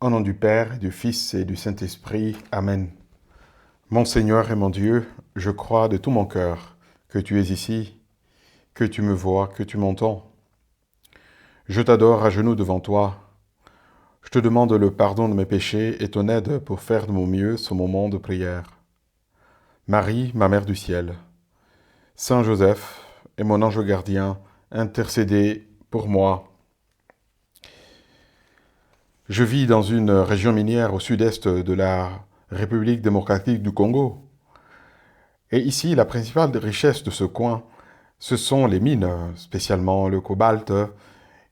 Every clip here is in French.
Au nom du Père, et du Fils et du Saint-Esprit. Amen. Mon Seigneur et mon Dieu, je crois de tout mon cœur que tu es ici, que tu me vois, que tu m'entends. Je t'adore à genoux devant toi. Je te demande le pardon de mes péchés et ton aide pour faire de mon mieux ce moment de prière. Marie, ma Mère du ciel, Saint Joseph et mon ange gardien, intercédez pour moi. Je vis dans une région minière au sud-est de la République démocratique du Congo. Et ici, la principale richesse de ce coin, ce sont les mines, spécialement le cobalt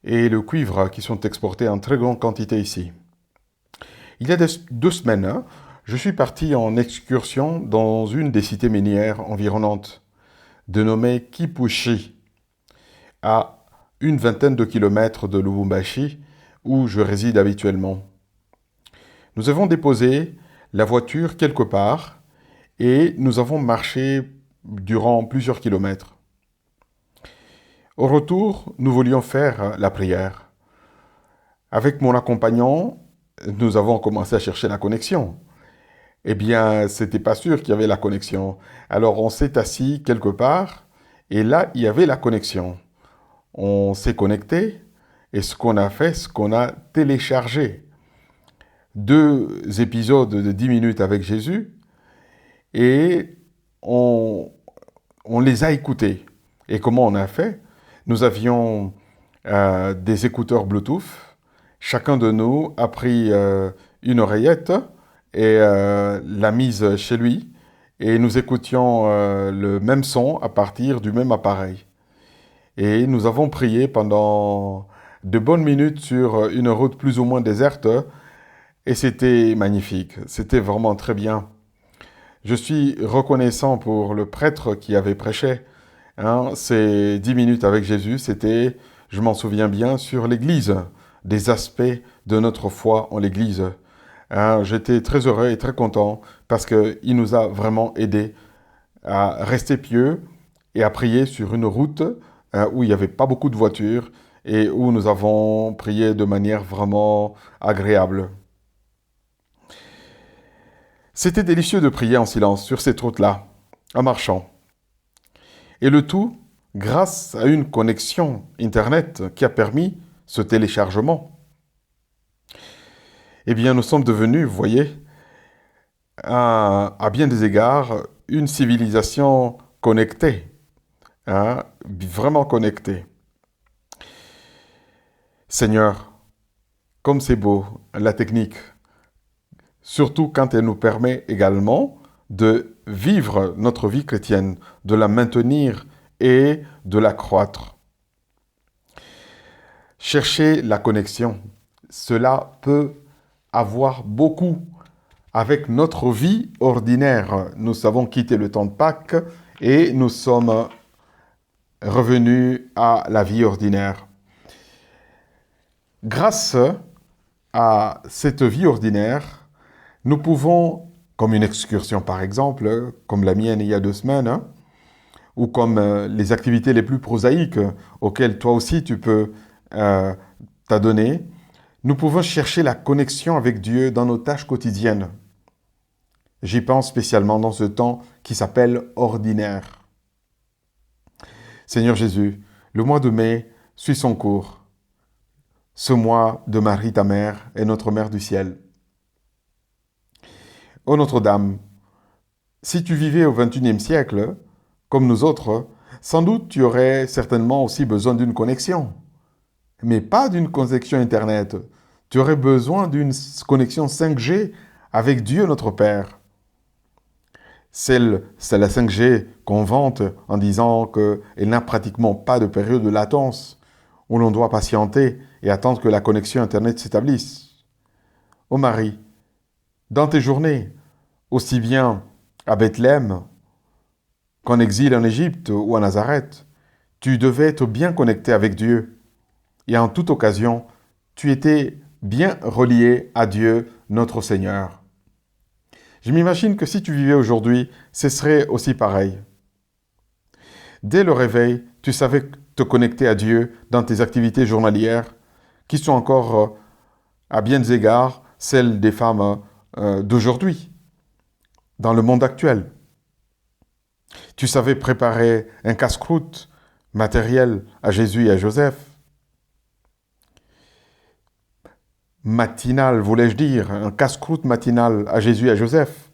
et le cuivre qui sont exportés en très grande quantité ici. Il y a 2 semaines, je suis parti en excursion dans une des cités minières environnantes, dénommée Kipushi, à une vingtaine de kilomètres de Lubumbashi, où je réside habituellement. Nous avons déposé la voiture quelque part et nous avons marché durant plusieurs kilomètres. Au retour, nous voulions faire la prière. Avec mon accompagnant, nous avons commencé à chercher la connexion. Eh bien, c'était pas sûr qu'il y avait la connexion. Alors, on s'est assis quelque part et là, il y avait la connexion. On s'est connecté et ce qu'on a fait, ce qu'on a téléchargé 2 épisodes de 10 minutes avec Jésus et on les a écoutés. Et comment on a fait? Nous avions des écouteurs Bluetooth. Chacun de nous a pris une oreillette et l'a mise chez lui. Et nous écoutions le même son à partir du même appareil. Et nous avons prié pendant de bonnes minutes sur une route plus ou moins déserte. Et c'était magnifique. C'était vraiment très bien. Je suis reconnaissant pour le prêtre qui avait prêché. Ces 10 minutes avec Jésus, c'était, je m'en souviens bien, sur l'Église, des aspects de notre foi en l'Église. J'étais très heureux et très content parce qu'il nous a vraiment aidés à rester pieux et à prier sur une route où il n'y avait pas beaucoup de voitures et où nous avons prié de manière vraiment agréable. C'était délicieux de prier en silence sur cette route-là, en marchant. Et le tout grâce à une connexion Internet qui a permis ce téléchargement. Eh bien, nous sommes devenus, vous voyez, à bien des égards, une civilisation connectée, vraiment connectée. Seigneur, comme c'est beau, la technique, surtout quand elle nous permet également de vivre notre vie chrétienne, de la maintenir et de la croître. Chercher la connexion, cela peut avoir beaucoup avec notre vie ordinaire. Nous avons quitté le temps de Pâques et nous sommes revenus à la vie ordinaire. Grâce à cette vie ordinaire, nous pouvons, comme une excursion par exemple, comme la mienne il y a 2 semaines, ou comme les activités les plus prosaïques auxquelles toi aussi tu peux t'adonner, nous pouvons chercher la connexion avec Dieu dans nos tâches quotidiennes. J'y pense spécialement dans ce temps qui s'appelle ordinaire. Seigneur Jésus, le mois de mai suit son cours. Ce mois de Marie, ta mère, est notre mère du ciel. Ô Notre-Dame, si tu vivais au XXIe siècle, comme nous autres, sans doute tu aurais certainement aussi besoin d'une connexion. Mais pas d'une connexion Internet. Tu aurais besoin d'une connexion 5G avec Dieu notre Père. C'est la 5G qu'on vante en disant qu'elle n'a pratiquement pas de période de latence où l'on doit patienter et attendre que la connexion Internet s'établisse. Ô Marie, dans tes journées, aussi bien à Bethléem qu'en exil en Égypte ou à Nazareth, tu devais être bien connecté avec Dieu. Et en toute occasion, tu étais bien relié à Dieu, notre Seigneur. Je m'imagine que si tu vivais aujourd'hui, ce serait aussi pareil. Dès le réveil, tu savais te connecter à Dieu dans tes activités journalières, qui sont encore, à bien des égards, celle des femmes d'aujourd'hui, dans le monde actuel. Tu savais préparer un casse-croûte matériel à Jésus et à Joseph. Matinal, voulais-je dire, un casse-croûte matinal à Jésus et à Joseph.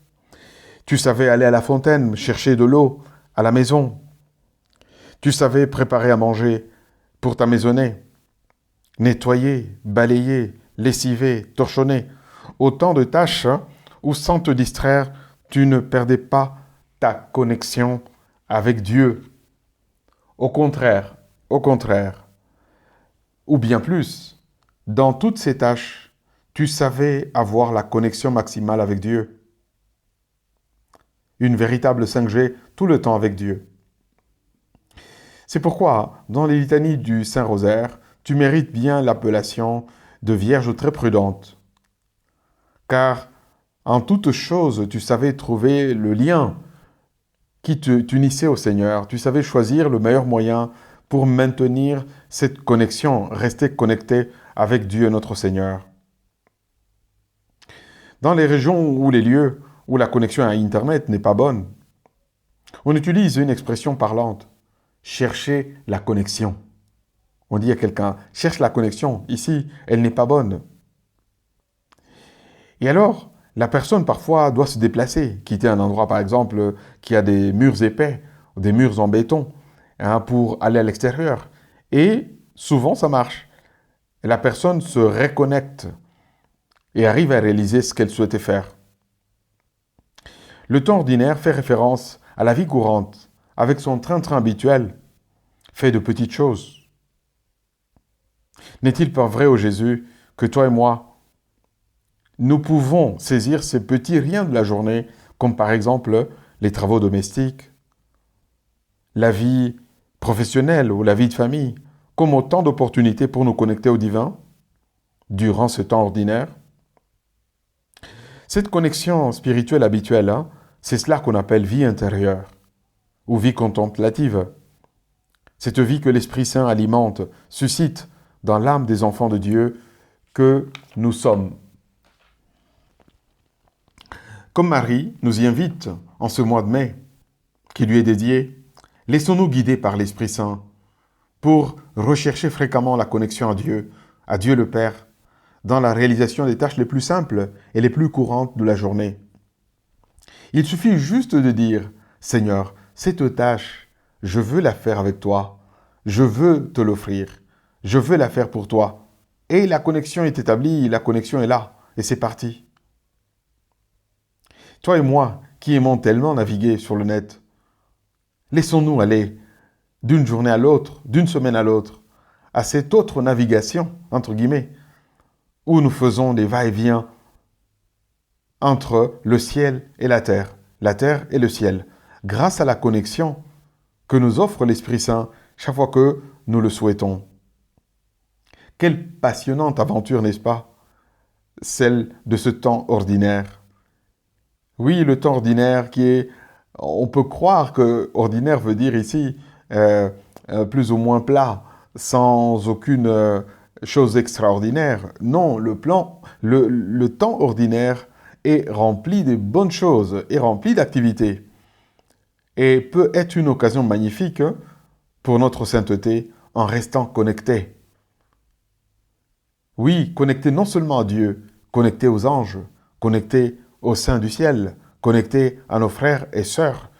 Tu savais aller à la fontaine, chercher de l'eau à la maison. Tu savais préparer à manger pour ta maisonnée. Nettoyer, balayer, lessiver, torchonner. Autant de tâches où, sans te distraire, tu ne perdais pas ta connexion avec Dieu. Au contraire, ou bien plus, dans toutes ces tâches, tu savais avoir la connexion maximale avec Dieu. Une véritable 5G tout le temps avec Dieu. C'est pourquoi, dans les litanies du Saint-Rosaire, tu mérites bien l'appellation de Vierge très prudente. Car, en toutes choses, tu savais trouver le lien qui t'unissait au Seigneur. Tu savais choisir le meilleur moyen pour maintenir cette connexion, rester connecté avec Dieu notre Seigneur. Dans les régions ou les lieux où la connexion à Internet n'est pas bonne, on utilise une expression parlante. Chercher la connexion. On dit à quelqu'un, cherche la connexion. Ici, elle n'est pas bonne. Et alors, la personne parfois doit se déplacer, quitter un endroit par exemple qui a des murs épais, des murs en béton, pour aller à l'extérieur. Et souvent ça marche. Et la personne se reconnecte et arrive à réaliser ce qu'elle souhaitait faire. Le temps ordinaire fait référence à la vie courante, avec son train-train habituel, fait de petites choses. N'est-il pas vrai, ô Jésus, que toi et moi, nous pouvons saisir ces petits riens de la journée, comme par exemple les travaux domestiques, la vie professionnelle ou la vie de famille, comme autant d'opportunités pour nous connecter au divin durant ce temps ordinaire. Cette connexion spirituelle habituelle, c'est cela qu'on appelle vie intérieure ou vie contemplative. Cette vie que l'Esprit Saint alimente, suscite dans l'âme des enfants de Dieu que nous sommes. Comme Marie nous y invite en ce mois de mai, qui lui est dédié, laissons-nous guider par l'Esprit Saint pour rechercher fréquemment la connexion à Dieu le Père, dans la réalisation des tâches les plus simples et les plus courantes de la journée. Il suffit juste de dire « Seigneur, cette tâche, je veux la faire avec toi, je veux te l'offrir, je veux la faire pour toi. » Et la connexion est établie, la connexion est là, et c'est parti. Toi et moi, qui aimons tellement naviguer sur le net, laissons-nous aller d'une journée à l'autre, d'une semaine à l'autre, à cette autre navigation, entre guillemets, où nous faisons des va-et-vient entre le ciel et la terre et le ciel, grâce à la connexion que nous offre l'Esprit Saint chaque fois que nous le souhaitons. Quelle passionnante aventure, n'est-ce pas? Celle de ce temps ordinaire. Oui, le temps ordinaire qui est... On peut croire que ordinaire veut dire ici plus ou moins plat, sans aucune chose extraordinaire. Non, le temps ordinaire est rempli de bonnes choses, est rempli d'activités. Et peut être une occasion magnifique pour notre sainteté en restant connecté. Oui, connecté non seulement à Dieu, connecté aux anges, connecté au sein du ciel, connecté à nos frères et sœurs,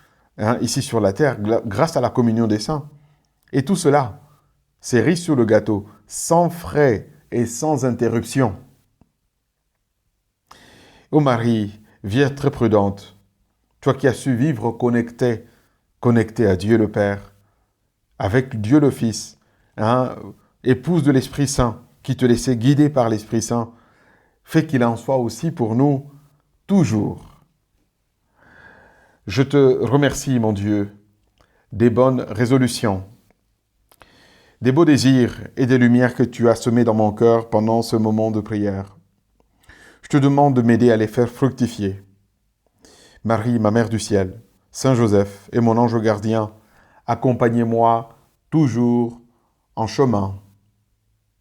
ici sur la terre, grâce à la communion des saints. Et tout cela, c'est riche sur le gâteau, sans frais et sans interruption. Ô Marie, Vierge très prudente, toi qui as su vivre connecté à Dieu le Père, avec Dieu le Fils, épouse de l'Esprit Saint, qui te laissait guider par l'Esprit Saint, fais qu'il en soit aussi pour nous toujours. Je te remercie, mon Dieu, des bonnes résolutions, des beaux désirs et des lumières que tu as semés dans mon cœur pendant ce moment de prière. Je te demande de m'aider à les faire fructifier. Marie, ma Mère du ciel, Saint Joseph et mon ange gardien, accompagnez-moi toujours en chemin.